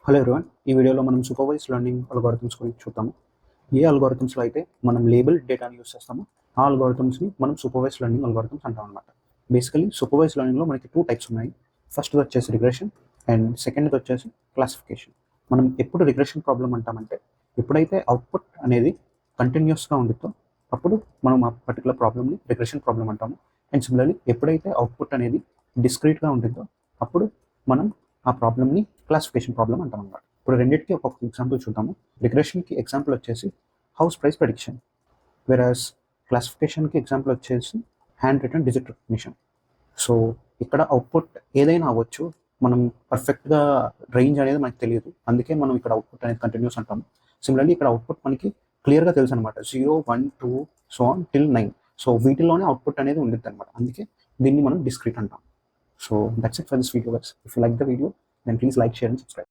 Hello everyone. ఈ వీడియోలో మనం సూపర్వైజ్డ్ లెర్నింగ్ అల్గోరిథమ్స్ గురించి చూద్దాము. ఏ అల్గోరిథమ్స్లో అయితే మనం లేబుల్ డేటాని యూస్ చేస్తామో ఆ అల్గోరిథమ్స్ని మనం సూపర్వైజ్డ్ లెర్నింగ్ అల్గోరిథమ్స్ అంటాం అనమాట. బేసికలీ సూపర్వైజ్డ్ లెర్నింగ్లో మనకి 2 టైప్స్ ఉన్నాయి. ఫస్ట్ది వచ్చేసి రిగ్రెషన్ అండ్ సెకండ్ది వచ్చేసి క్లాసిఫికేషన్. మనం ఎప్పుడు రిగ్రెషన్ ప్రాబ్లం అంటామంటే ఎప్పుడైతే అవుట్పుట్ అనేది కంటిన్యూస్గా ఉంటుందో అప్పుడు మనం ఆ పర్టికులర్ ప్రాబ్లమ్ని రిగ్రెషన్ ప్రాబ్లం అంటాము. అండ్ సిమిలర్లీ ఎప్పుడైతే అవుట్పుట్ అనేది డిస్క్రీట్గా ఉంటుందో అప్పుడు మనం ఆ ప్రాబ్లమ్ని క్లాసిఫికేషన్ ప్రాబ్లం అంటాం అన్నమాట. ఇప్పుడు రెండింటికి ఒక్కొక్క ఎగ్జాంపుల్ చూద్దాము. రిగ్రెషన్కి ఎగ్జాంపుల్ వచ్చేసి హౌస్ ప్రైస్ ప్రెడిక్షన్, వెరాస్ క్లాసిఫికేషన్కి ఎగ్జాంపుల్ వచ్చేసి hand written digit recognition. So ఇక్కడ అవుట్పుట్ ఏదైనా అవ్వచ్చు, మనం పర్ఫెక్ట్గా రేంజ్ అనేది మనకు తెలియదు, అందుకే మనం ఇక్కడ అవుట్పుట్ అనేది కంటిన్యూస్ అంటాము. సిమిలర్లీ ఇక్కడ అవుట్పుట్ మనకి క్లియర్గా తెలుసు అనమాట, 0, 1, 2 సో ఆన్ టిల్ 9. సో వీటిలోనే అవుట్పుట్ అనేది ఉండిద్ది అనమాట, అందుకే దీన్ని మనం డిస్క్రీట్ అంటాం. So that's it for this video guys. If you like the video, then please like, share and subscribe.